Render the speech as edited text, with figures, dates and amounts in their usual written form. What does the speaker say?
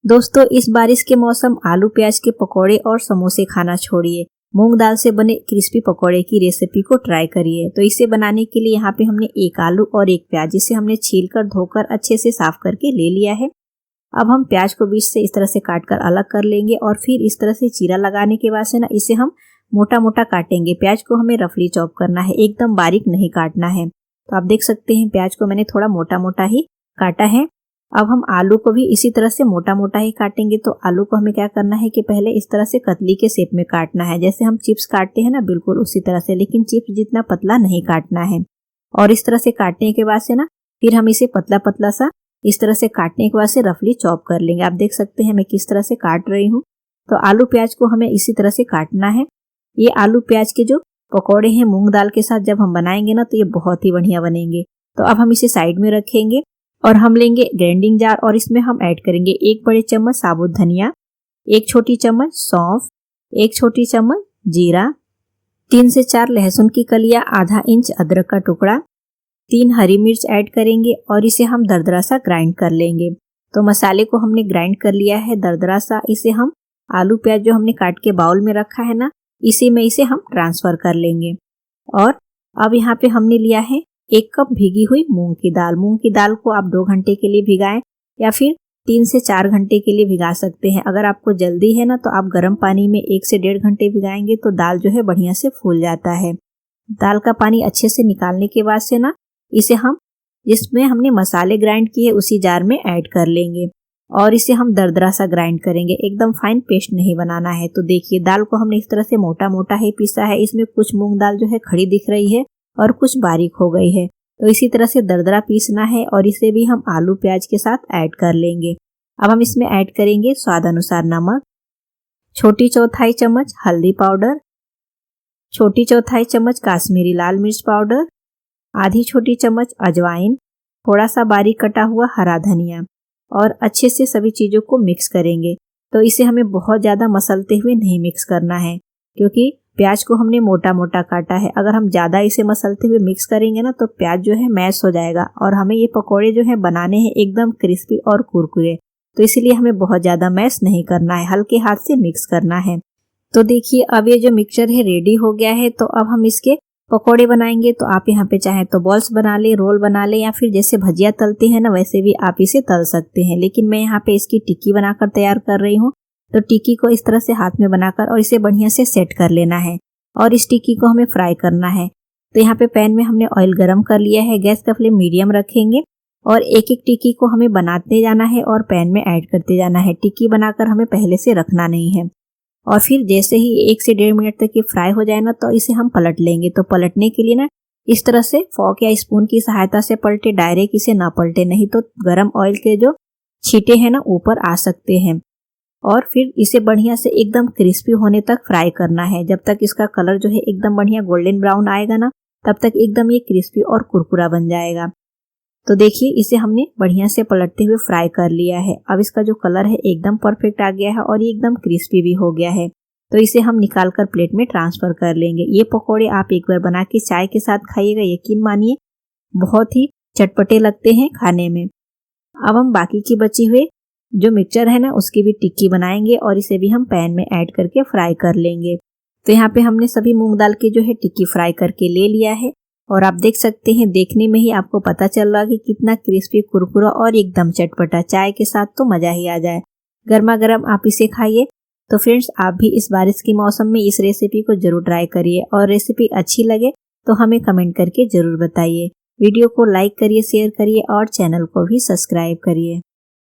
दोस्तों, इस बारिश के मौसम आलू प्याज के पकौड़े और समोसे खाना छोड़िए, मूंग दाल से बने क्रिस्पी पकौड़े की रेसिपी को ट्राई करिए। तो इसे बनाने के लिए यहाँ पे हमने एक आलू और एक प्याज, जिसे हमने छीलकर धोकर अच्छे से साफ करके ले लिया है। अब हम प्याज को बीच से इस तरह से काटकर अलग कर लेंगे और फिर इस तरह से चीरा लगाने के बाद से ना इसे हम मोटा मोटा काटेंगे। प्याज को हमें रफली चॉप करना है, एकदम बारीक नहीं काटना है। तो आप देख सकते हैं प्याज को मैंने थोड़ा मोटा मोटा ही काटा है। अब हम आलू को भी इसी तरह से मोटा मोटा ही काटेंगे। तो आलू को हमें क्या करना है कि पहले इस तरह से कतली के शेप में काटना है, जैसे हम चिप्स काटते हैं ना, बिल्कुल उसी तरह से, लेकिन चिप्स जितना पतला नहीं काटना है। और इस तरह से काटने के बाद से ना फिर हम इसे पतला पतला सा इस तरह से काटने के बाद से रफली चॉप कर लेंगे। आप देख सकते हैं मैं किस तरह से काट रही हूँ। तो आलू प्याज को हमें इसी तरह से काटना है। ये आलू प्याज के जो पकौड़े हैं मूंग दाल के साथ जब हम बनाएंगे ना तो ये बहुत ही बढ़िया बनेंगे। तो अब हम इसे साइड में रखेंगे और हम लेंगे ग्राइंडिंग जार और इसमें हम ऐड करेंगे 1 बड़े चम्मच साबुत धनिया, 1 छोटी चम्मच सौंफ, 1 छोटी चम्मच जीरा, 3 से 4 लहसुन की कलियां, आधा इंच अदरक का टुकड़ा, 3 हरी मिर्च ऐड करेंगे और इसे हम दरदरा सा ग्राइंड कर लेंगे। तो मसाले को हमने ग्राइंड कर लिया है दरदरा सा। इसे हम आलू प्याज जो हमने काट के बाउल में रखा है ना, इसी में इसे हम ट्रांसफर कर लेंगे। और अब यहाँ पे हमने लिया है 1 कप भीगी हुई मूंग की दाल। मूंग की दाल को आप 2 घंटे के लिए भिगाएं या फिर 3 से 4 घंटे के लिए भिगा सकते हैं। अगर आपको जल्दी है ना तो आप गर्म पानी में 1 से 1.5 घंटे भिगाएंगे तो दाल जो है बढ़िया से फूल जाता है। दाल का पानी अच्छे से निकालने के बाद से ना इसे हम जिसमें हमने मसाले ग्राइंड किए उसी जार में ऐड कर लेंगे और इसे हम दरदरा सा ग्राइंड करेंगे, एकदम फाइन पेस्ट नहीं बनाना है। तो देखिए दाल को हमने इस तरह से मोटा मोटा ही पीसा है। इसमें कुछ मूंग दाल जो है खड़ी दिख रही है और कुछ बारीक हो गई है। तो इसी तरह से दरदरा पीसना है और इसे भी हम आलू प्याज के साथ ऐड कर लेंगे। अब हम इसमें ऐड करेंगे स्वाद अनुसार नमक, छोटी चौथाई चम्मच हल्दी पाउडर, छोटी चौथाई चम्मच काश्मीरी लाल मिर्च पाउडर, आधी छोटी चम्मच अजवाइन, थोड़ा सा बारीक कटा हुआ हरा धनिया और अच्छे से सभी चीजों को मिक्स करेंगे। तो इसे हमें बहुत ज्यादा मसलते हुए नहीं मिक्स करना है, क्योंकि प्याज को हमने मोटा मोटा काटा है। अगर हम ज्यादा इसे मसलते हुए मिक्स करेंगे ना तो प्याज जो है मैश हो जाएगा और हमें ये पकौड़े जो है बनाने हैं एकदम क्रिस्पी और कुरकुरे। तो इसीलिए हमें बहुत ज्यादा मैश नहीं करना है, हल्के हाथ से मिक्स करना है। तो देखिए अब ये जो मिक्सचर है रेडी हो गया है। तो अब हम इसके पकौड़े बनाएंगे। तो आप यहाँ पे चाहे तो बॉल्स बना ले, रोल बना ले, या फिर जैसे भजिया तलते हैं ना वैसे भी आप इसे तल सकते हैं। लेकिन मैं यहाँ पे इसकी टिक्की बनाकर तैयार कर रही हूँ। तो टिक्की को इस तरह से हाथ में बनाकर और इसे बढ़िया से सेट कर लेना है और इस टिक्की को हमें फ्राई करना है। तो यहाँ पे पैन में हमने ऑयल गरम कर लिया है, गैस का फ्लेम मीडियम रखेंगे और एक एक टिक्की को हमें बनाते जाना है और पैन में ऐड करते जाना है। टिक्की बनाकर हमें पहले से रखना नहीं है। और फिर जैसे ही 1 से 1.5 मिनट तक ये फ्राई हो जाए ना तो इसे हम पलट लेंगे। तो पलटने के लिए ना इस तरह से फॉर्क या स्पून की सहायता से पलटे, डायरेक्ट इसे ना पलटे, नहीं तो गरम ऑयल के जो छींटे हैं ना ऊपर आ सकते हैं। और फिर इसे बढ़िया से एकदम क्रिस्पी होने तक फ्राई करना है। जब तक इसका कलर जो है एकदम बढ़िया गोल्डन ब्राउन आएगा ना तब तक एकदम ये क्रिस्पी और कुरकुरा बन जाएगा। तो देखिए इसे हमने बढ़िया से पलटते हुए फ्राई कर लिया है। अब इसका जो कलर है एकदम परफेक्ट आ गया है और ये एकदम क्रिस्पी भी हो गया है। तो इसे हम निकाल कर प्लेट में ट्रांसफर कर लेंगे। ये पकौड़े आप एक बार बना के चाय के साथ खाइएगा, यकीन मानिए बहुत ही चटपटे लगते हैं खाने में। अब हम बाकी की बची हुई जो मिक्सचर है ना उसकी भी टिक्की बनाएंगे और इसे भी हम पैन में ऐड करके फ्राई कर लेंगे। तो यहाँ पे हमने सभी मूंग दाल की जो है टिक्की फ्राई करके ले लिया है और आप देख सकते हैं देखने में ही आपको पता चल रहा है कि कितना क्रिस्पी, कुरकुरा और एकदम चटपटा। चाय के साथ तो मजा ही आ जाए। गर्मा गर्म आप इसे खाइए। तो फ्रेंड्स आप भी इस बारिश के मौसम में इस रेसिपी को जरूर ट्राई करिए और रेसिपी अच्छी लगे तो हमें कमेंट करके जरूर बताइए। वीडियो को लाइक करिए, शेयर करिए और चैनल को भी सब्सक्राइब करिए।